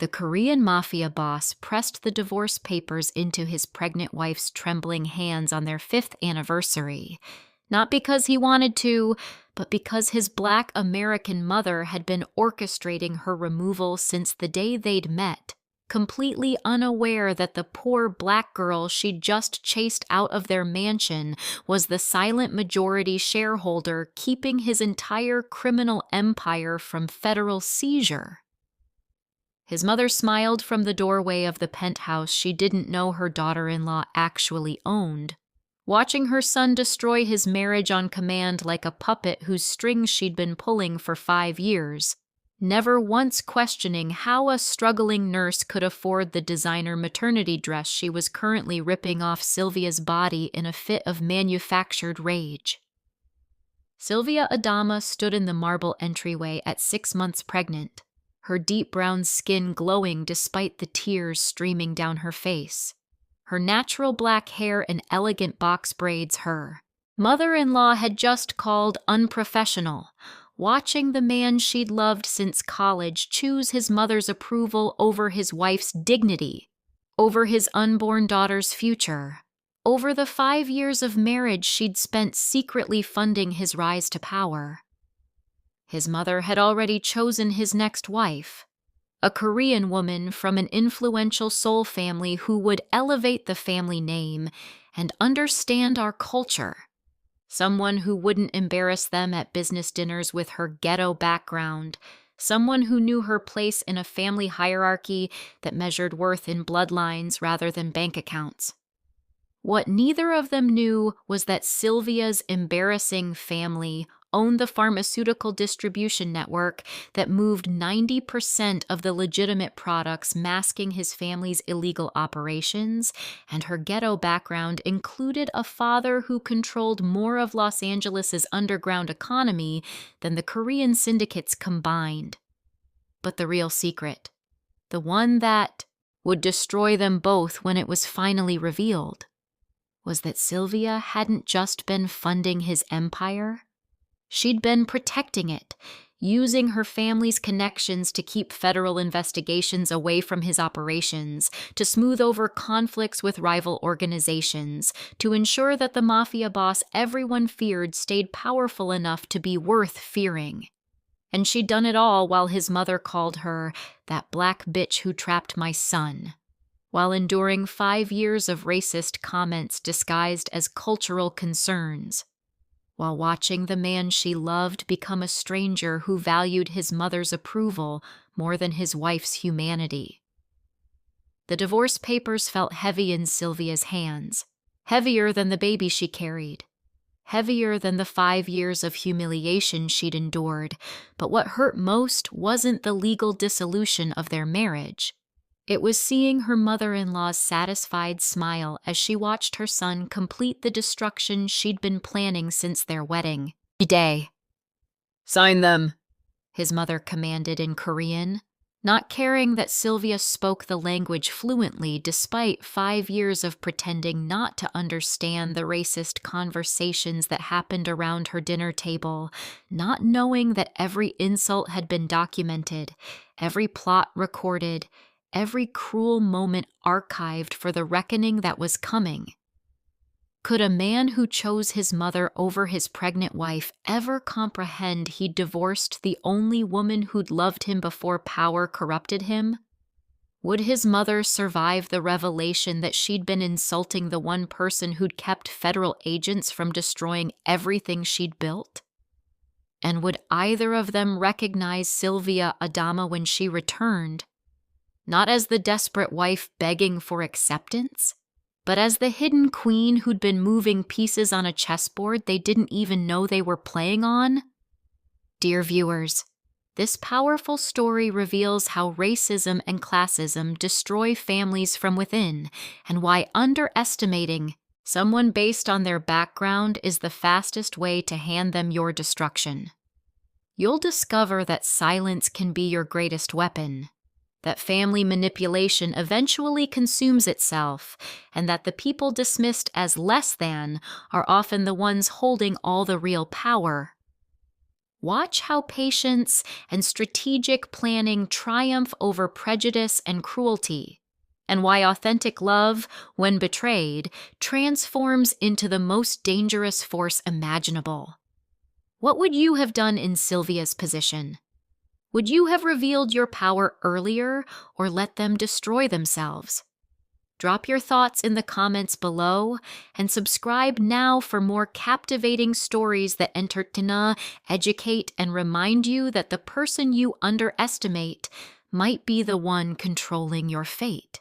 The Korean Mafia boss pressed the divorce papers into his pregnant wife's trembling hands on their 5th anniversary, not because he wanted to, but because his Black American mother had been orchestrating her removal since the day they'd met, completely unaware that the poor Black girl she'd just chased out of their mansion was the silent majority shareholder keeping his entire criminal empire from federal seizure. His mother smiled from the doorway of the penthouse she didn't know her daughter-in-law actually owned, watching her son destroy his marriage on command like a puppet whose strings she'd been pulling for 5 years, never once questioning how a struggling nurse could afford the designer maternity dress she was currently ripping off Sylvia's body in a fit of manufactured rage. Sylvia Adama stood in the marble entryway at 6 months pregnant, her deep brown skin glowing despite the tears streaming down her face. Her natural black hair and elegant box braids her mother-in-law had just called unprofessional, watching the man she'd loved since college choose his mother's approval over his wife's dignity, over his unborn daughter's future, over the 5 years of marriage she'd spent secretly funding his rise to power. His mother had already chosen his next wife, a Korean woman from an influential Seoul family who would elevate the family name and understand our culture, someone who wouldn't embarrass them at business dinners with her ghetto background, someone who knew her place in a family hierarchy that measured worth in bloodlines rather than bank accounts. What neither of them knew was that Sylvia's embarrassing family owned the pharmaceutical distribution network that moved 90% of the legitimate products masking his family's illegal operations, and her ghetto background included a father who controlled more of Los Angeles's underground economy than the Korean syndicates combined. But the real secret, the one that would destroy them both when it was finally revealed, was that Sylvia hadn't just been funding his empire. She'd been protecting it, using her family's connections to keep federal investigations away from his operations, to smooth over conflicts with rival organizations, to ensure that the mafia boss everyone feared stayed powerful enough to be worth fearing. And she'd done it all while his mother called her that black bitch who trapped my son, while enduring 5 years of racist comments disguised as cultural concerns, while watching the man she loved become a stranger who valued his mother's approval more than his wife's humanity. The divorce papers felt heavy in Sylvia's hands, heavier than the baby she carried, heavier than the 5 years of humiliation she'd endured, but what hurt most wasn't the legal dissolution of their marriage. It was seeing her mother-in-law's satisfied smile as she watched her son complete the destruction she'd been planning since their wedding. "Day. Sign them," his mother commanded in Korean, not caring that Sylvia spoke the language fluently despite 5 years of pretending not to understand the racist conversations that happened around her dinner table, not knowing that every insult had been documented, every plot recorded, every cruel moment archived for the reckoning that was coming. Could a man who chose his mother over his pregnant wife ever comprehend he'd divorced the only woman who'd loved him before power corrupted him? Would his mother survive the revelation that she'd been insulting the one person who'd kept federal agents from destroying everything she'd built? And would either of them recognize Sylvia Adama when she returned, not as the desperate wife begging for acceptance, but as the hidden queen who'd been moving pieces on a chessboard they didn't even know they were playing on? Dear viewers, this powerful story reveals how racism and classism destroy families from within, and why underestimating someone based on their background is the fastest way to hand them your destruction. You'll discover that silence can be your greatest weapon, that family manipulation eventually consumes itself, and that the people dismissed as less than are often the ones holding all the real power. Watch how patience and strategic planning triumph over prejudice and cruelty, and why authentic love, when betrayed, transforms into the most dangerous force imaginable. What would you have done in Sylvia's position? Would you have revealed your power earlier or let them destroy themselves? Drop your thoughts in the comments below and subscribe now for more captivating stories that entertain, educate, and remind you that the person you underestimate might be the one controlling your fate.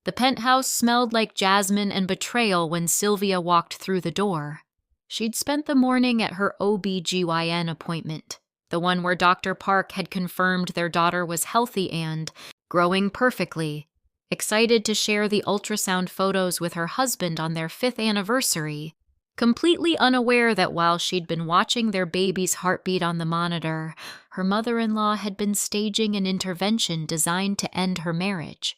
The penthouse smelled like jasmine and betrayal when Sylvia walked through the door. She'd spent the morning at her OB/GYN appointment, the one where Dr. Park had confirmed their daughter was healthy and growing perfectly, excited to share the ultrasound photos with her husband on their 5th anniversary, completely unaware that while she'd been watching their baby's heartbeat on the monitor, her mother-in-law had been staging an intervention designed to end her marriage.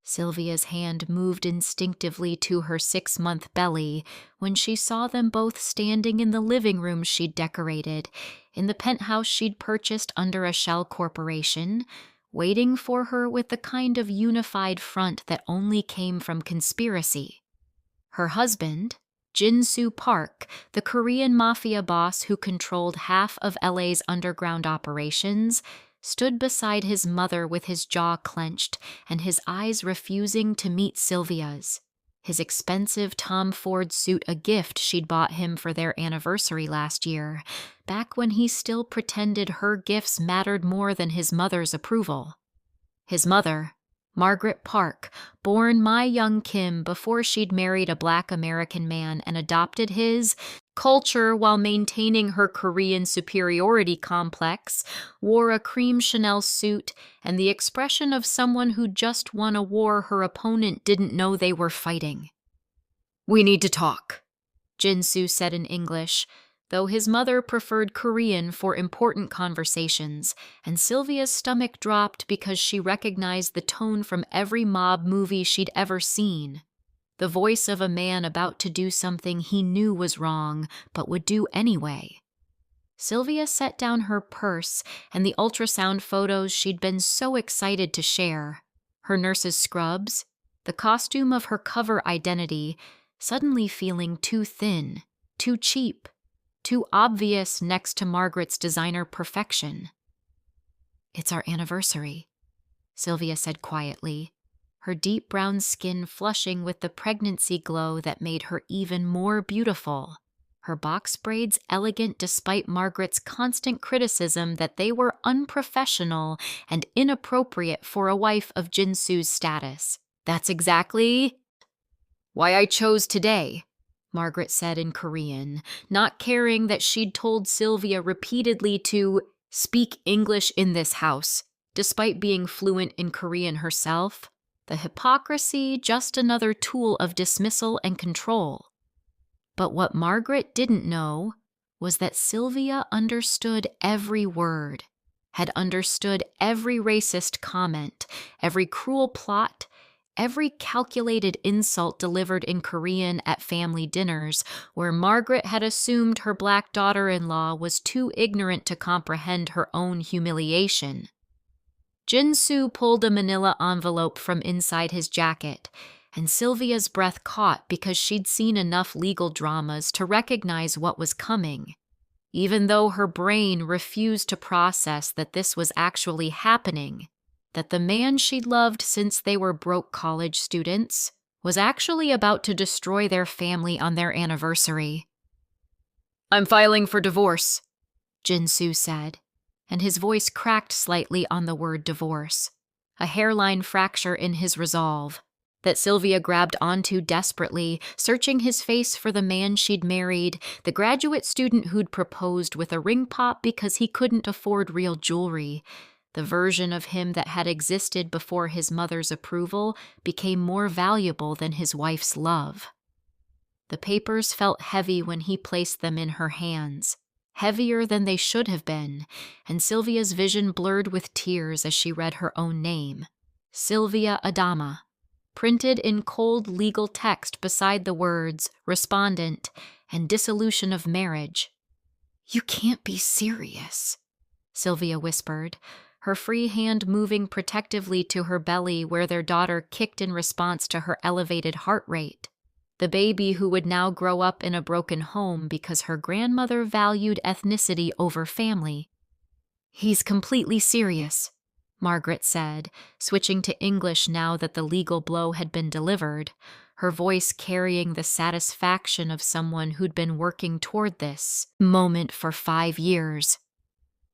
Sylvia's hand moved instinctively to her 6-month belly when she saw them both standing in the living room she'd decorated, in the penthouse she'd purchased under a shell corporation, waiting for her with the kind of unified front that only came from conspiracy. Her husband, Jin-Soo Park, the Korean Mafia boss who controlled half of LA's underground operations, stood beside his mother with his jaw clenched and his eyes refusing to meet Sylvia's. His expensive Tom Ford suit a gift she'd bought him for their anniversary last year, back when he still pretended her gifts mattered more than his mother's approval. His mother, Margaret Park, born My Young Kim before she'd married a Black American man and adopted his culture while maintaining her Korean superiority complex, wore a cream Chanel suit and the expression of someone who just won a war her opponent didn't know they were fighting. "We need to talk," Jin-Soo said in English, though his mother preferred Korean for important conversations, and Sylvia's stomach dropped because she recognized the tone from every mob movie she'd ever seen. The voice of a man about to do something he knew was wrong, but would do anyway. Sylvia set down her purse and the ultrasound photos she'd been so excited to share, her nurse's scrubs, the costume of her cover identity, suddenly feeling too thin, too cheap, too obvious next to Margaret's designer perfection. "It's our anniversary," Sylvia said quietly, her deep brown skin flushing with the pregnancy glow that made her even more beautiful, her box braids elegant despite Margaret's constant criticism that they were unprofessional and inappropriate for a wife of Jin-Soo's status. "That's exactly why I chose today," Margaret said in Korean, not caring that she'd told Sylvia repeatedly to speak English in this house, despite being fluent in Korean herself. The hypocrisy, just another tool of dismissal and control. But what Margaret didn't know was that Sylvia understood every word, had understood every racist comment, every cruel plot, every calculated insult delivered in Korean at family dinners, where Margaret had assumed her Black daughter-in-law was too ignorant to comprehend her own humiliation. Jin-Soo pulled a manila envelope from inside his jacket, and Sylvia's breath caught because she'd seen enough legal dramas to recognize what was coming, even though her brain refused to process that this was actually happening, that the man she'd loved since they were broke college students was actually about to destroy their family on their anniversary. "I'm filing for divorce," Jin-Soo said, and his voice cracked slightly on the word divorce, a hairline fracture in his resolve that Sylvia grabbed onto desperately, searching his face for the man she'd married, the graduate student who'd proposed with a ring pop because he couldn't afford real jewelry. The version of him that had existed before his mother's approval became more valuable than his wife's love. The papers felt heavy when he placed them in her hands, heavier than they should have been, and Sylvia's vision blurred with tears as she read her own name, Sylvia Adama, printed in cold legal text beside the words respondent and dissolution of marriage. "You can't be serious," Sylvia whispered, her free hand moving protectively to her belly where their daughter kicked in response to her elevated heart rate. The baby who would now grow up in a broken home because her grandmother valued ethnicity over family. "He's completely serious," Margaret said, switching to English now that the legal blow had been delivered, her voice carrying the satisfaction of someone who'd been working toward this moment for 5 years.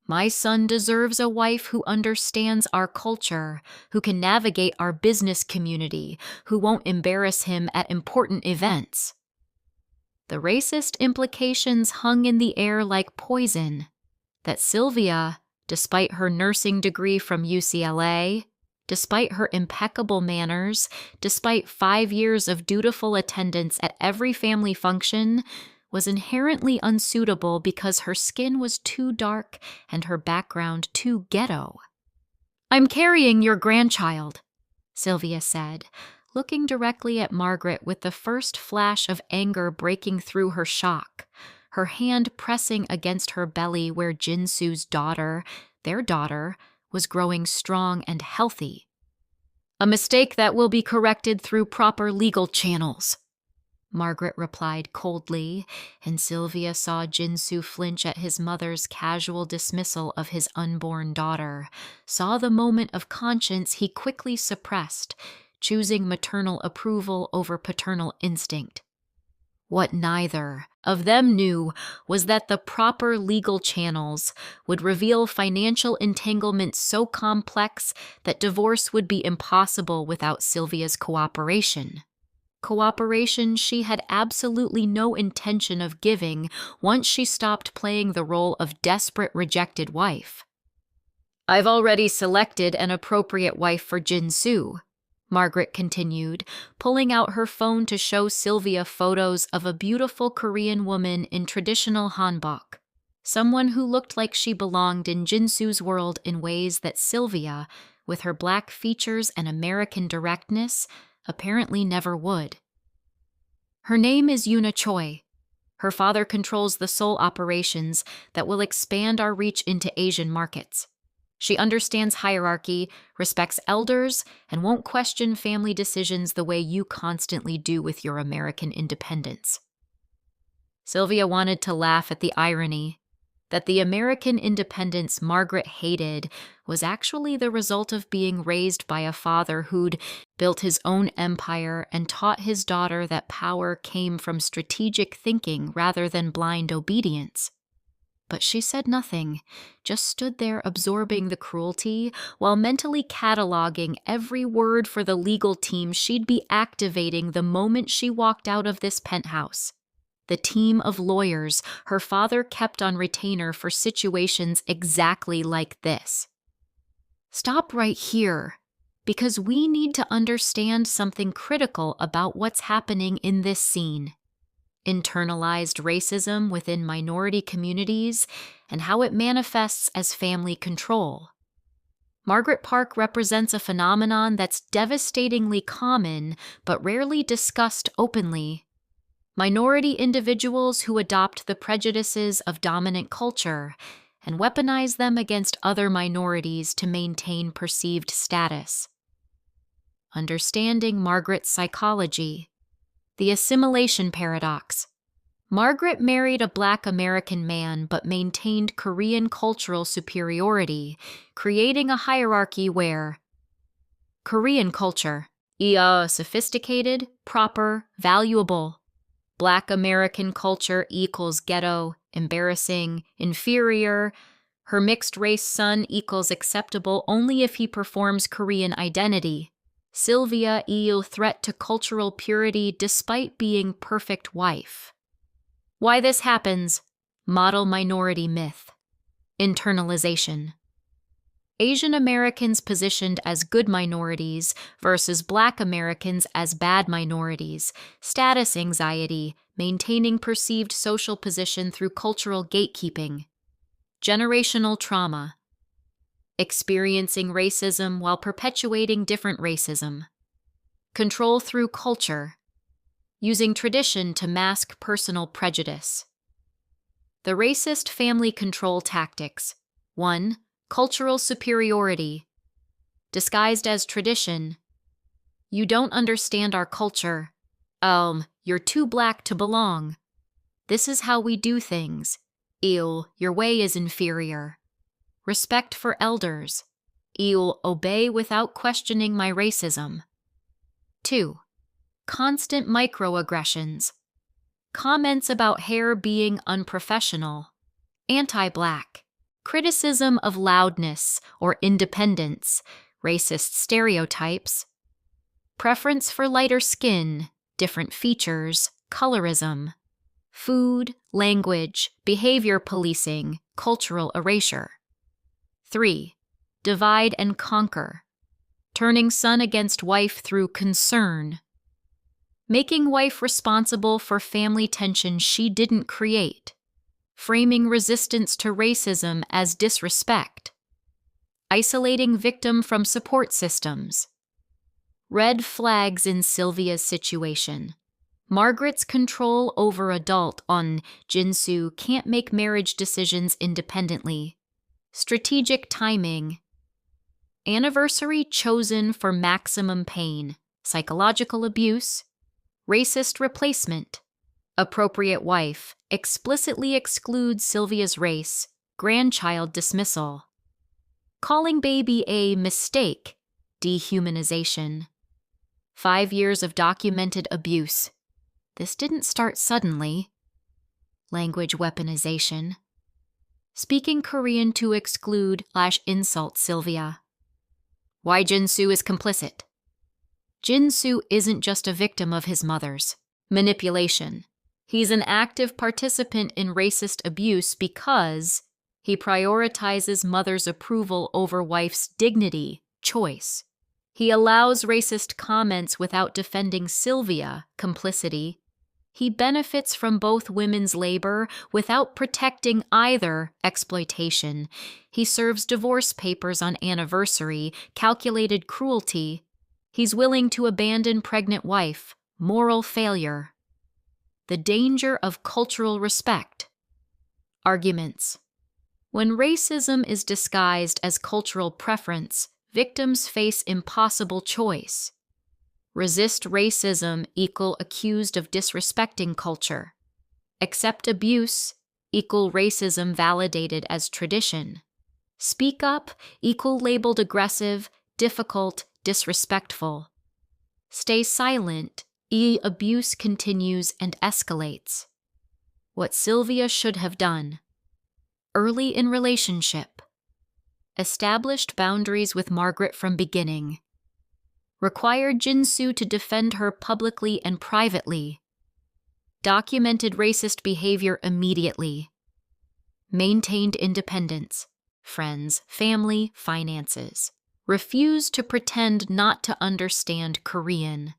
"My son deserves a wife who understands our culture, who can navigate our business community, who won't embarrass him at important events." The racist implications hung in the air like poison. That Sylvia, despite her nursing degree from UCLA, despite her impeccable manners, despite 5 years of dutiful attendance at every family function, was inherently unsuitable because her skin was too dark and her background too ghetto. "I'm carrying your grandchild," Sylvia said, looking directly at Margaret with the first flash of anger breaking through her shock, her hand pressing against her belly where Jinsu's daughter, their daughter, was growing strong and healthy. "A mistake that will be corrected through proper legal channels," Margaret replied coldly, and Sylvia saw Jinsu flinch at his mother's casual dismissal of his unborn daughter, saw the moment of conscience he quickly suppressed, choosing maternal approval over paternal instinct. What neither of them knew was that the proper legal channels would reveal financial entanglements so complex that divorce would be impossible without Sylvia's cooperation. Cooperation she had absolutely no intention of giving once she stopped playing the role of desperate rejected wife. "I've already selected an appropriate wife for Jinsu," Margaret continued, pulling out her phone to show Sylvia photos of a beautiful Korean woman in traditional hanbok, someone who looked like she belonged in Jinsu's world in ways that Sylvia, with her black features and American directness, apparently never would. "Her name is Yuna Choi. Her father controls the Seoul operations that will expand our reach into Asian markets. She understands hierarchy, respects elders, and won't question family decisions the way you constantly do with your American independence." Sylvia wanted to laugh at the irony that the American independence Margaret hated was actually the result of being raised by a father who'd built his own empire and taught his daughter that power came from strategic thinking rather than blind obedience. But she said nothing, just stood there absorbing the cruelty while mentally cataloging every word for the legal team she'd be activating the moment she walked out of this penthouse. The team of lawyers her father kept on retainer for situations exactly like this. "Stop right here, because we need to understand something critical about what's happening in this scene. Internalized racism within minority communities and how it manifests as family control. Margaret Park represents a phenomenon that's devastatingly common but rarely discussed openly. Minority individuals who adopt the prejudices of dominant culture and weaponize them against other minorities to maintain perceived status. Understanding Margaret's psychology. The assimilation paradox. Margaret married a Black American man but maintained Korean cultural superiority, creating a hierarchy where Korean culture, sophisticated, proper, valuable. Black American culture equals ghetto, embarrassing, inferior. Her mixed-race son equals acceptable only if he performs Korean identity. Sylvia threat to cultural purity despite being perfect wife. Why this happens? Model minority myth. Internalization. Asian Americans positioned as good minorities versus Black Americans as bad minorities, status anxiety, maintaining perceived social position through cultural gatekeeping, generational trauma, experiencing racism while perpetuating different racism, control through culture, using tradition to mask personal prejudice. The racist family control tactics. 1. Cultural superiority. Disguised as tradition. You don't understand our culture. You're too black to belong. This is how we do things. Ew, your way is inferior. Respect for elders. Ew, obey without questioning my racism. 2. Constant microaggressions. Comments about hair being unprofessional. Anti-black. Criticism of loudness or independence. Racist stereotypes. Preference for lighter skin, different features, colorism. Food, language, behavior policing, cultural erasure. 3. Divide and conquer. Turning son against wife through concern. Making wife responsible for family tension she didn't create. Framing resistance to racism as disrespect. Isolating victim from support systems. Red flags in Sylvia's situation. Margaret's control over adult on Jinsu can't make marriage decisions independently. Strategic timing. Anniversary chosen for maximum pain. Psychological abuse. Racist replacement. Appropriate wife. Explicitly excludes Sylvia's race. Grandchild dismissal. Calling baby a mistake. Dehumanization. 5 years of documented abuse. This didn't start suddenly. Language weaponization. Speaking Korean to exclude/insult Sylvia. Why Jinsu is complicit. Jinsu isn't just a victim of his mother's manipulation. He's an active participant in racist abuse because he prioritizes mother's approval over wife's dignity, choice. He allows racist comments without defending Sylvia, complicity. He benefits from both women's labor without protecting either, exploitation. He serves divorce papers on anniversary, calculated cruelty. He's willing to abandon pregnant wife, moral failure. The danger of cultural respect. Arguments. When racism is disguised as cultural preference, victims face impossible choice. Resist racism equal accused of disrespecting culture. Accept abuse equal racism validated as tradition. Speak up equal labeled aggressive, difficult, disrespectful. Stay silent abuse continues and escalates. What Sylvia should have done. Early in relationship. Established boundaries with Margaret from beginning. Required Jinsu to defend her publicly and privately. Documented racist behavior immediately. Maintained independence. Friends, family, finances. Refused to pretend not to understand Korean.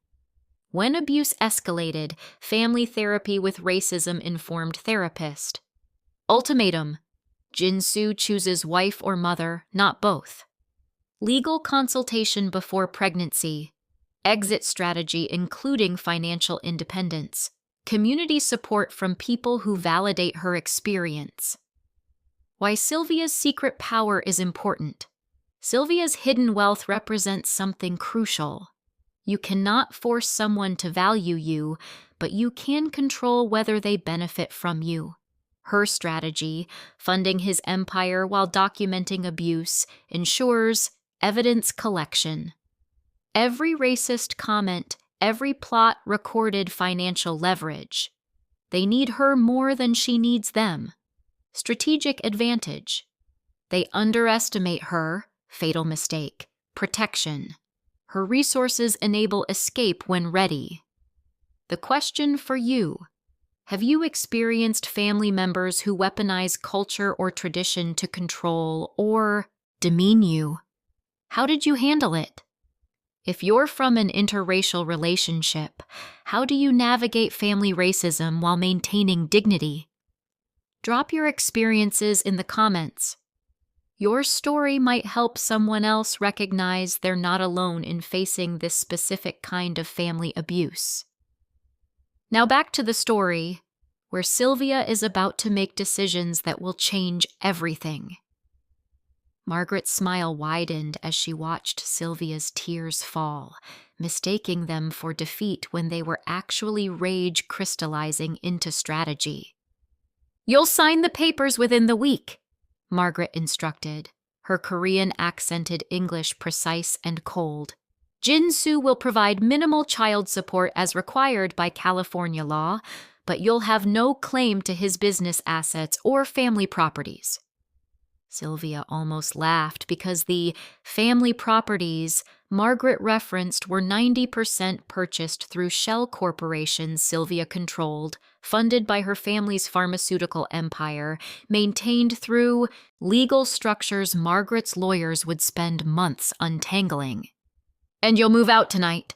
When abuse escalated, family therapy with racism-informed therapist. Ultimatum. Jinsu chooses wife or mother, not both. Legal consultation before pregnancy. Exit strategy including financial independence. Community support from people who validate her experience. Why Sylvia's secret power is important. Sylvia's hidden wealth represents something crucial. You cannot force someone to value you, but you can control whether they benefit from you. Her strategy, funding his empire while documenting abuse, ensures evidence collection. Every racist comment, every plot recorded financial leverage. They need her more than she needs them. Strategic advantage. They underestimate her, fatal mistake, protection. Her resources enable escape when ready. The question for you. Have you experienced family members who weaponize culture or tradition to control or demean you? How did you handle it? If you're from an interracial relationship, how do you navigate family racism while maintaining dignity? Drop your experiences in the comments. Your story might help someone else recognize they're not alone in facing this specific kind of family abuse. Now back to the story. where Sylvia is about to make decisions that will change everything. Margaret's smile widened as she watched Sylvia's tears fall, mistaking them for defeat when they were actually rage crystallizing into strategy. "You'll sign the papers within the week," Margaret instructed, her Korean-accented English precise and cold. "Jin-soo will provide minimal child support as required by California law, but you'll have no claim to his business assets or family properties." Sylvia almost laughed because the family properties Margaret referenced were 90% purchased through shell corporations Sylvia controlled, funded by her family's pharmaceutical empire, maintained through legal structures Margaret's lawyers would spend months untangling. "And you'll move out tonight,"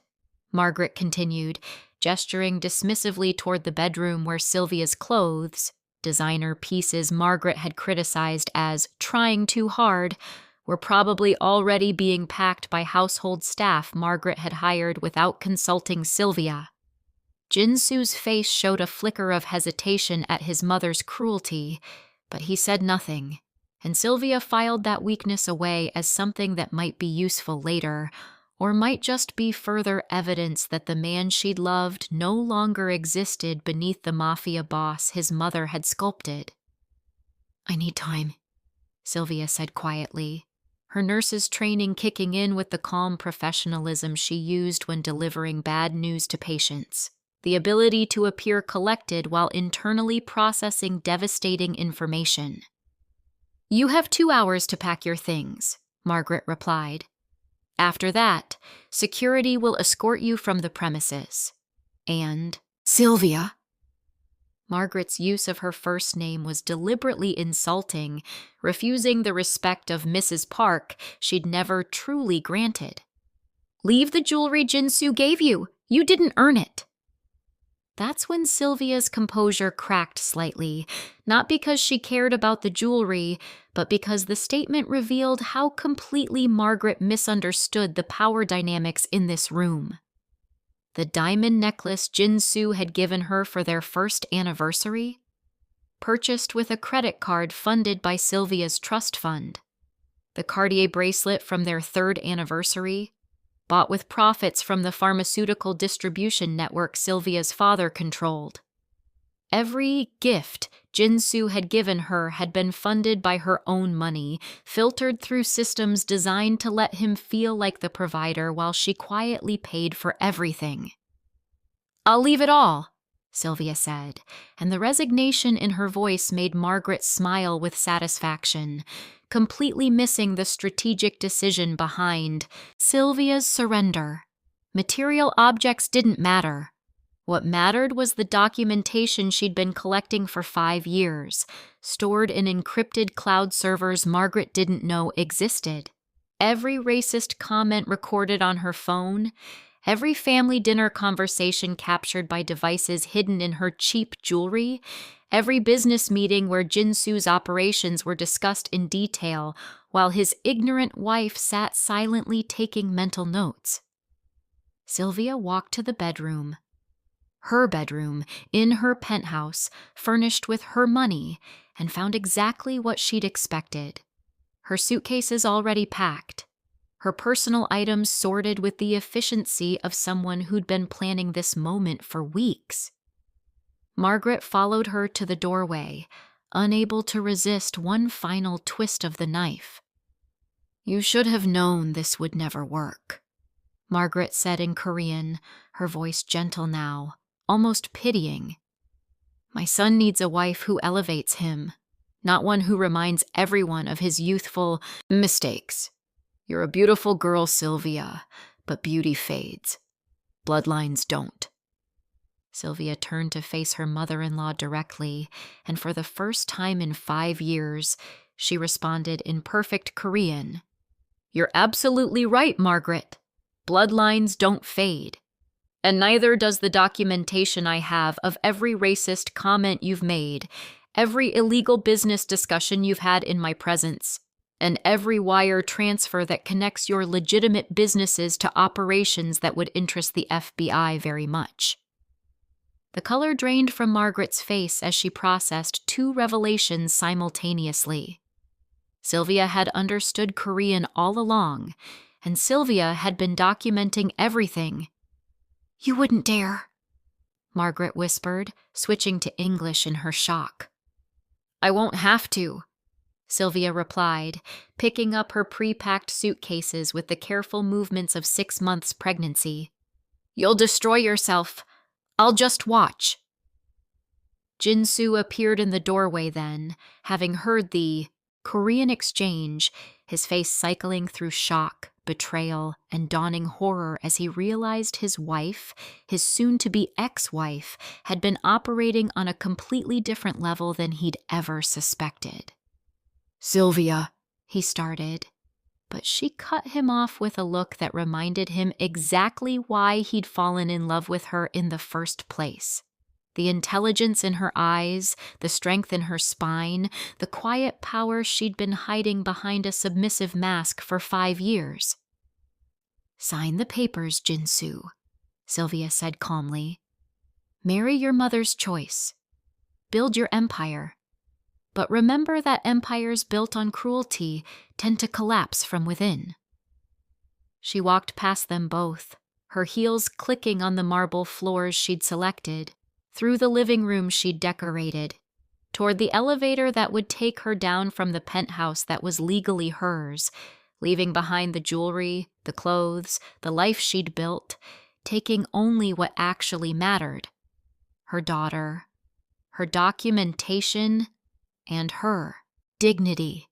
Margaret continued, gesturing dismissively toward the bedroom where Sylvia's clothes, designer pieces Margaret had criticized as trying too hard, were probably already being packed by household staff Margaret had hired without consulting Sylvia. Jin-soo's face showed a flicker of hesitation at his mother's cruelty, but he said nothing, and Sylvia filed that weakness away as something that might be useful later, or might just be further evidence that the man she'd loved no longer existed beneath the mafia boss his mother had sculpted. "I need time," Sylvia said quietly, her nurse's training kicking in with the calm professionalism she used when delivering bad news to patients, the ability to appear collected while internally processing devastating information. "You have 2 hours to pack your things," Margaret replied. "After that, security will escort you from the premises. And Sylvia." Margaret's use of her first name was deliberately insulting, refusing the respect of Mrs. Park she'd never truly granted. "Leave the jewelry Jin-soo gave you. You didn't earn it." That's when Sylvia's composure cracked slightly, not because she cared about the jewelry, but because the statement revealed how completely Margaret misunderstood the power dynamics in this room. The diamond necklace Jin-soo had given her for their first anniversary, purchased with a credit card funded by Sylvia's trust fund. The Cartier bracelet from their 3rd anniversary, bought with profits from the pharmaceutical distribution network Sylvia's father controlled. Every gift Jin-soo had given her had been funded by her own money, filtered through systems designed to let him feel like the provider while she quietly paid for everything. "I'll leave it all," Sylvia said, and the resignation in her voice made Margaret smile with satisfaction, completely missing the strategic decision behind Sylvia's surrender. Material objects didn't matter. What mattered was the documentation she'd been collecting for 5 years, stored in encrypted cloud servers Margaret didn't know existed. Every racist comment recorded on her phone, every family dinner conversation captured by devices hidden in her cheap jewelry, every business meeting where Jin-soo's operations were discussed in detail while his ignorant wife sat silently taking mental notes. Sylvia walked to the bedroom. Her bedroom, in her penthouse, furnished with her money, and found exactly what she'd expected. Her suitcases already packed. Her personal items sorted with the efficiency of someone who'd been planning this moment for weeks. Margaret followed her to the doorway, unable to resist one final twist of the knife. "You should have known this would never work," Margaret said in Korean, her voice gentle now, almost pitying. "My son needs a wife who elevates him, not one who reminds everyone of his youthful mistakes. You're a beautiful girl, Sylvia, but beauty fades. Bloodlines don't." Sylvia turned to face her mother-in-law directly, and for the first time in 5 years, she responded in perfect Korean. "You're absolutely right, Margaret. Bloodlines don't fade. And neither does the documentation I have of every racist comment you've made, every illegal business discussion you've had in my presence, and every wire transfer that connects your legitimate businesses to operations that would interest the FBI very much." The color drained from Margaret's face as she processed two revelations simultaneously. Sylvia had understood Korean all along, and Sylvia had been documenting everything. "You wouldn't dare," Margaret whispered, switching to English in her shock. "I won't have to," Sylvia replied, picking up her pre-packed suitcases with the careful movements of 6 months' pregnancy. "You'll destroy yourself. I'll just watch." Jin-soo appeared in the doorway then, having heard the Korean exchange, his face cycling through shock, betrayal, and dawning horror as he realized his wife, his soon-to-be ex-wife, had been operating on a completely different level than he'd ever suspected. "Sylvia," he started, but she cut him off with a look that reminded him exactly why he'd fallen in love with her in the first place. The intelligence in her eyes, the strength in her spine, the quiet power she'd been hiding behind a submissive mask for 5 years. "Sign the papers, Jin-soo," Sylvia said calmly. "Marry your mother's choice. Build your empire. But remember that empires built on cruelty tend to collapse from within." She walked past them both, her heels clicking on the marble floors she'd selected, through the living room she'd decorated, toward the elevator that would take her down from the penthouse that was legally hers, leaving behind the jewelry, the clothes, the life she'd built, taking only what actually mattered: her daughter, her documentation, and her dignity.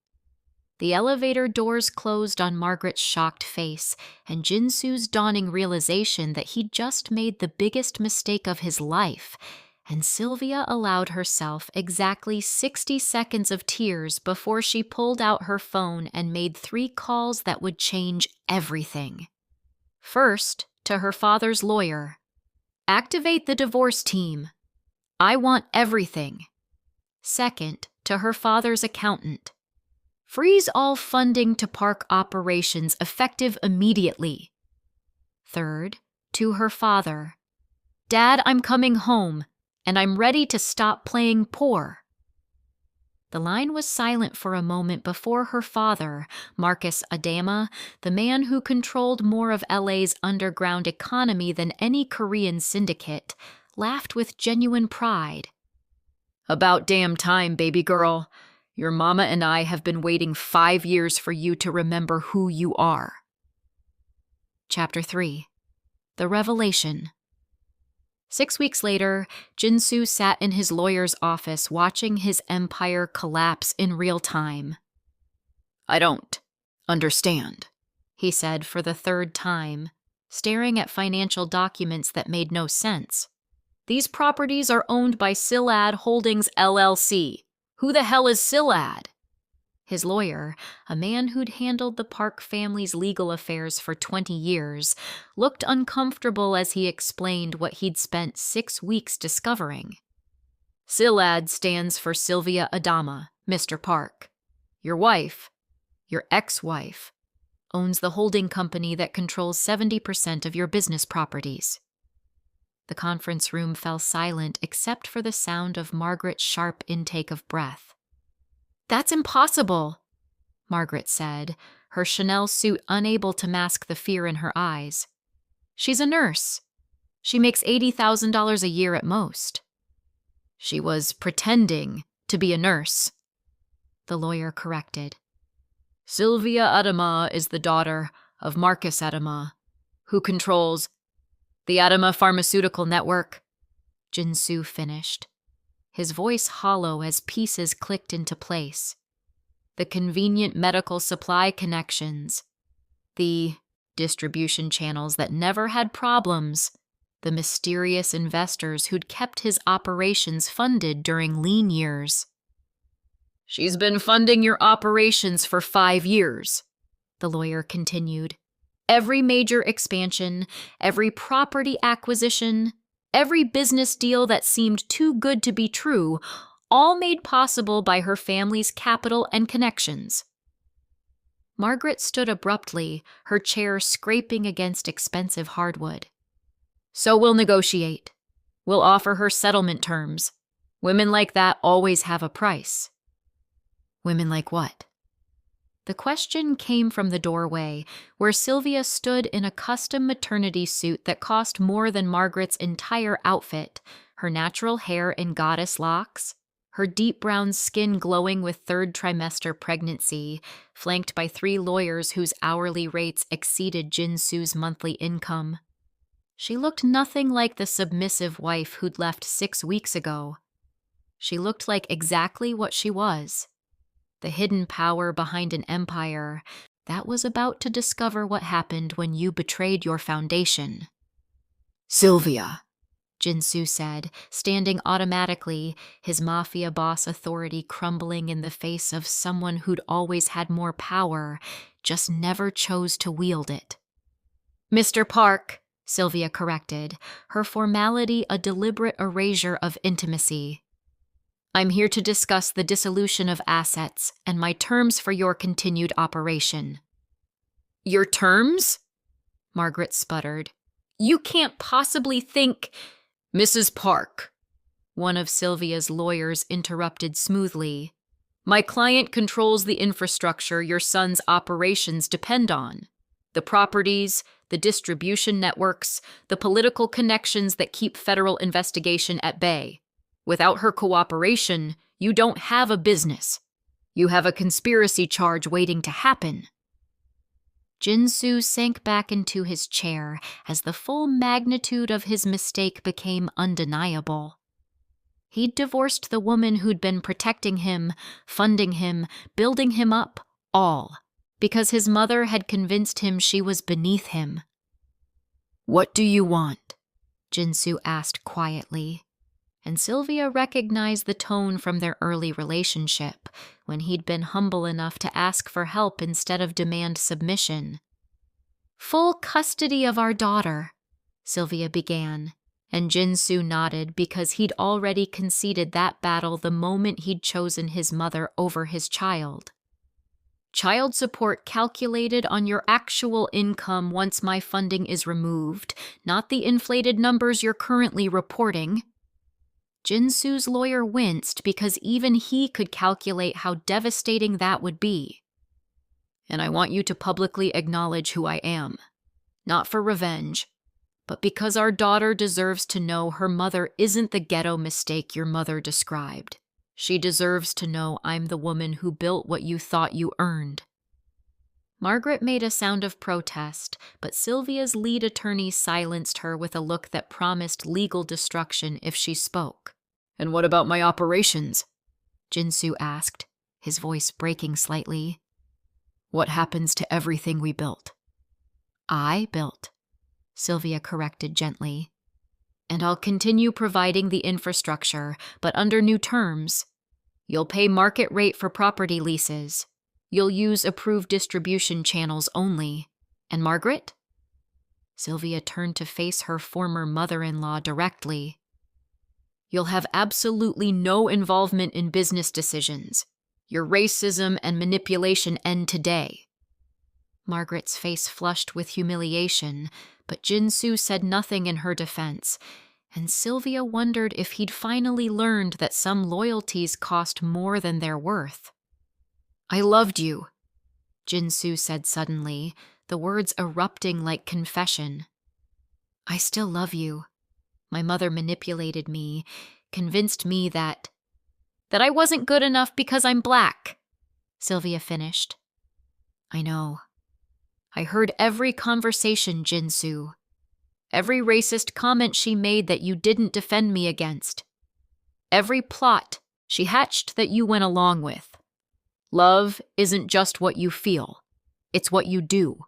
The elevator doors closed on Margaret's shocked face, and Jin-soo's dawning realization that he'd just made the biggest mistake of his life, and Sylvia allowed herself exactly 60 seconds of tears before she pulled out her phone and made 3 calls that would change everything. First, to her father's lawyer. "Activate the divorce team. I want everything." Second, to her father's accountant. "Freeze all funding to park operations effective immediately." Third, to her father. "Dad, I'm coming home, and I'm ready to stop playing poor." The line was silent for a moment before her father, Marcus Adama, the man who controlled more of LA's underground economy than any Korean syndicate, laughed with genuine pride. "About damn time, baby girl. Your mama and I have been waiting 5 years for you to remember who you are." Chapter 3. The Revelation. 6 weeks later, Jin-soo sat in his lawyer's office watching his empire collapse in real time. "I don't understand," he said for the 3rd time, staring at financial documents that made no sense. "These properties are owned by Silad Holdings LLC. Who the hell is Silad?" His lawyer, a man who'd handled the Park family's legal affairs for 20 years, looked uncomfortable as he explained what he'd spent 6 weeks discovering. "Silad stands for Sylvia Adama, Mr. Park. Your wife, your ex-wife, owns the holding company that controls 70% of your business properties." The conference room fell silent except for the sound of Margaret's sharp intake of breath. "That's impossible," Margaret said, her Chanel suit unable to mask the fear in her eyes. "She's a nurse. She makes $80,000 a year at most." "She was pretending to be a nurse," the lawyer corrected. "Sylvia Adama is the daughter of Marcus Adama, who controls the Adama Pharmaceutical Network," Jin-soo finished, his voice hollow as pieces clicked into place. "The convenient medical supply connections, the distribution channels that never had problems, the mysterious investors who'd kept his operations funded during lean years." "She's been funding your operations for 5 years, the lawyer continued. "Every major expansion, every property acquisition, every business deal that seemed too good to be true, all made possible by her family's capital and connections." Margaret stood abruptly, her chair scraping against expensive hardwood. "So we'll negotiate. We'll offer her settlement terms. Women like that always have a price." "Women like what?" The question came from the doorway, where Sylvia stood in a custom maternity suit that cost more than Margaret's entire outfit, her natural hair in goddess locks, her deep brown skin glowing with third trimester pregnancy, flanked by 3 lawyers whose hourly rates exceeded Jin-Soo's monthly income. She looked nothing like the submissive wife who'd left 6 weeks ago. She looked like exactly what she was. The hidden power behind an empire that was about to discover what happened when you betrayed your foundation. "Sylvia," Jin-Soo said, standing automatically, his mafia boss authority crumbling in the face of someone who'd always had more power, just never chose to wield it. "Mr. Park," Sylvia corrected, her formality a deliberate erasure of intimacy. "I'm here to discuss the dissolution of assets and my terms for your continued operation." "Your terms?" Margaret sputtered. "You can't possibly think—" "Mrs. Park," one of Sylvia's lawyers interrupted smoothly. "My client controls the infrastructure your son's operations depend on. The properties, the distribution networks, the political connections that keep federal investigation at bay. Without her cooperation, you don't have a business. You have a conspiracy charge waiting to happen." Jin-Soo sank back into his chair as the full magnitude of his mistake became undeniable. He'd divorced the woman who'd been protecting him, funding him, building him up, all, because his mother had convinced him she was beneath him. "What do you want?" Jin-Soo asked quietly. And Sylvia recognized the tone from their early relationship, when he'd been humble enough to ask for help instead of demand submission. "Full custody of our daughter," Sylvia began, and Jin-Soo nodded because he'd already conceded that battle the moment he'd chosen his mother over his child. "Child support calculated on your actual income once my funding is removed, not the inflated numbers you're currently reporting." Jin-Soo's lawyer winced because even he could calculate how devastating that would be. "And I want you to publicly acknowledge who I am. Not for revenge, but because our daughter deserves to know her mother isn't the ghetto mistake your mother described. She deserves to know I'm the woman who built what you thought you earned." Margaret made a sound of protest, but Sylvia's lead attorney silenced her with a look that promised legal destruction if she spoke. "And what about my operations?" Jin-Soo asked, his voice breaking slightly. "What happens to everything we built?" "I built," Sylvia corrected gently. "And I'll continue providing the infrastructure, but under new terms. You'll pay market rate for property leases. You'll use approved distribution channels only. And Margaret?" Sylvia turned to face her former mother-in-law directly. "You'll have absolutely no involvement in business decisions. Your racism and manipulation end today." Margaret's face flushed with humiliation, but Jin-Soo said nothing in her defense, and Sylvia wondered if he'd finally learned that some loyalties cost more than their worth. "I loved you," Jin-Soo said suddenly, the words erupting like confession. "I still love you. My mother manipulated me, convinced me that I wasn't good enough because I'm black," Sylvia finished. "I know. I heard every conversation, Jin-Soo. Every racist comment she made that you didn't defend me against. Every plot she hatched that you went along with. Love isn't just what you feel. It's what you do.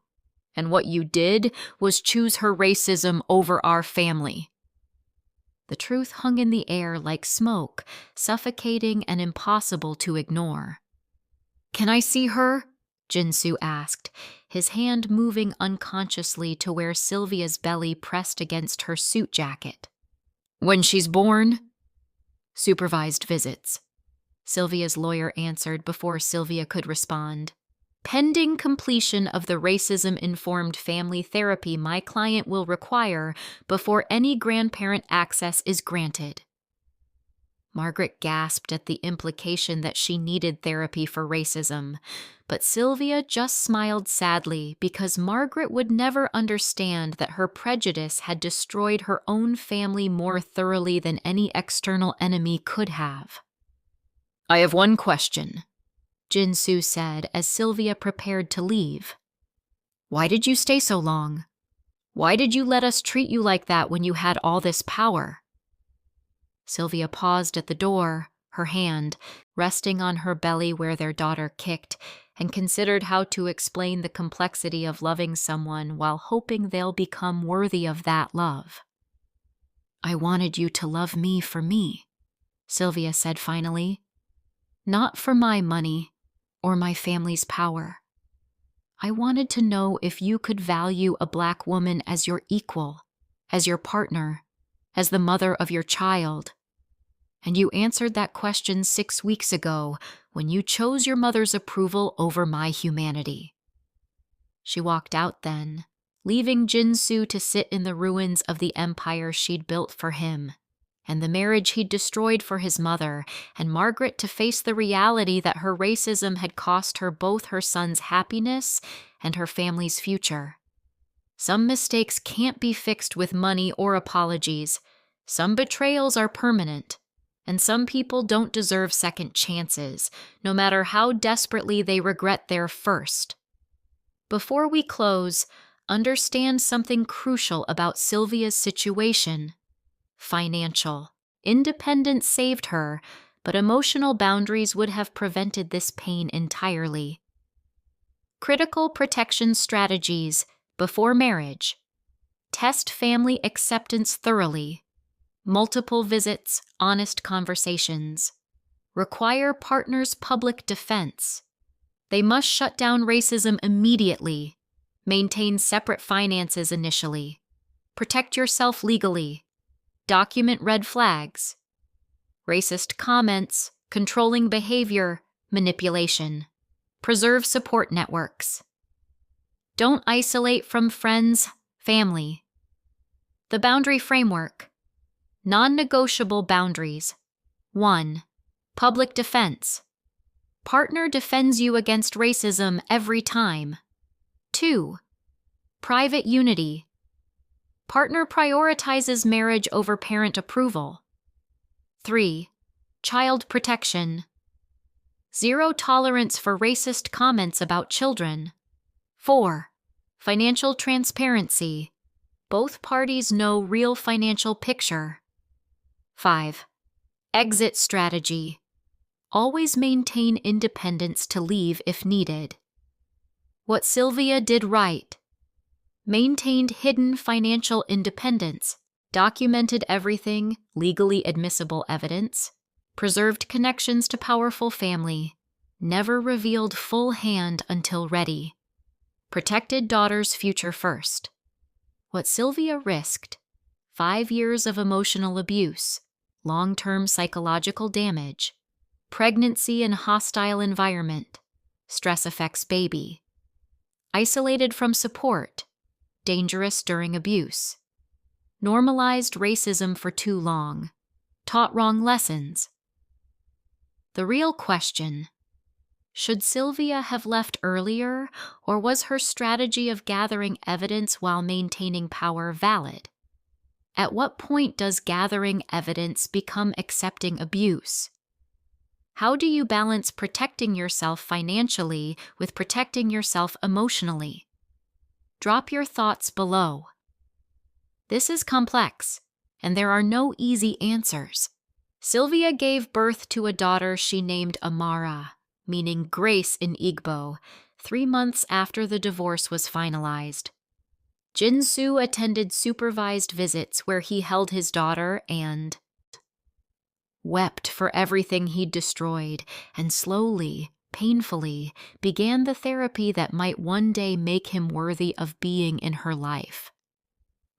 And what you did was choose her racism over our family." The truth hung in the air like smoke, suffocating and impossible to ignore. "Can I see her?" Jin-Soo asked, his hand moving unconsciously to where Sylvia's belly pressed against her suit jacket. "When she's born?" "Supervised visits," Sylvia's lawyer answered before Sylvia could respond. Pending completion of the racism-informed family therapy my client will require before any grandparent access is granted. Margaret gasped at the implication that she needed therapy for racism, but Sylvia just smiled sadly because Margaret would never understand that her prejudice had destroyed her own family more thoroughly than any external enemy could have. "I have one question," Jin-soo said as Sylvia prepared to leave. "Why did you stay so long? Why did you let us treat you like that when you had all this power?" Sylvia paused at the door, her hand resting on her belly where their daughter kicked, and considered how to explain the complexity of loving someone while hoping they'll become worthy of that love. "I wanted you to love me for me," Sylvia said finally. "Not for my money or my family's power. I wanted to know if you could value a Black woman as your equal, as your partner, as the mother of your child. And you answered that question 6 weeks ago when you chose your mother's approval over my humanity." She walked out then, leaving Jin-soo to sit in the ruins of the empire she'd built for him, and the marriage he'd destroyed for his mother, and Margaret to face the reality that her racism had cost her both her son's happiness and her family's future. Some mistakes can't be fixed with money or apologies. Some betrayals are permanent. And some people don't deserve second chances, no matter how desperately they regret their first. Before we close, understand something crucial about Sylvia's situation. Financial. Independence saved her, but emotional boundaries would have prevented this pain entirely. Critical protection strategies before marriage. Test family acceptance thoroughly. Multiple visits, honest conversations. Require partners' public defense. They must shut down racism immediately. Maintain separate finances initially. Protect yourself legally. Document red flags. Racist comments, controlling behavior, manipulation. Preserve support networks. Don't isolate from friends, family. The boundary framework. Non-negotiable boundaries. 1. Public defense. Partner defends you against racism every time. 2. Private unity. Partner prioritizes marriage over parent approval. 3. Child protection. Zero tolerance for racist comments about children. 4. Financial transparency. Both parties know real financial picture. 5. Exit strategy. Always maintain independence to leave if needed. What Sylvia did right. Maintained hidden financial independence, documented everything, legally admissible evidence, preserved connections to powerful family, never revealed full hand until ready, protected daughter's future first. What Sylvia risked. 5 years of emotional abuse, long-term psychological damage, pregnancy in hostile environment, stress affects baby, isolated from support, dangerous during abuse, normalized racism for too long, taught wrong lessons. The real question: should Sylvia have left earlier, or was her strategy of gathering evidence while maintaining power valid? At what point does gathering evidence become accepting abuse? How do you balance protecting yourself financially with protecting yourself emotionally? Drop your thoughts below. This is complex, and there are no easy answers. Sylvia gave birth to a daughter she named Amara, meaning grace in Igbo, 3 months after the divorce was finalized. Jin-soo attended supervised visits where he held his daughter and wept for everything he'd destroyed, and slowly, painfully, began the therapy that might one day make him worthy of being in her life.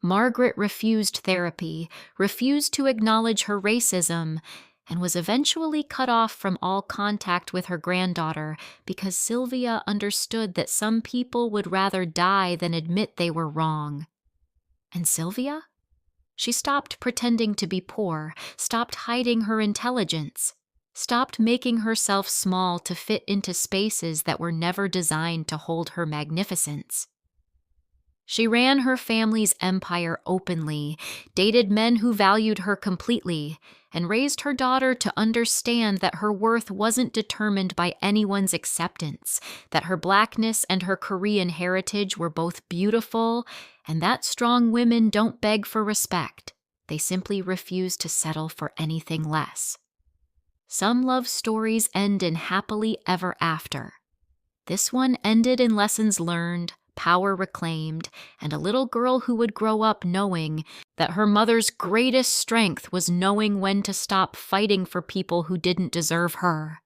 Margaret refused therapy, refused to acknowledge her racism, and was eventually cut off from all contact with her granddaughter because Sylvia understood that some people would rather die than admit they were wrong. And Sylvia? She stopped pretending to be poor, stopped hiding her intelligence, stopped making herself small to fit into spaces that were never designed to hold her magnificence. She ran her family's empire openly, dated men who valued her completely, and raised her daughter to understand that her worth wasn't determined by anyone's acceptance, that her blackness and her Korean heritage were both beautiful, and that strong women don't beg for respect. They simply refuse to settle for anything less. Some love stories end in happily ever after. This one ended in lessons learned, power reclaimed, and a little girl who would grow up knowing that her mother's greatest strength was knowing when to stop fighting for people who didn't deserve her.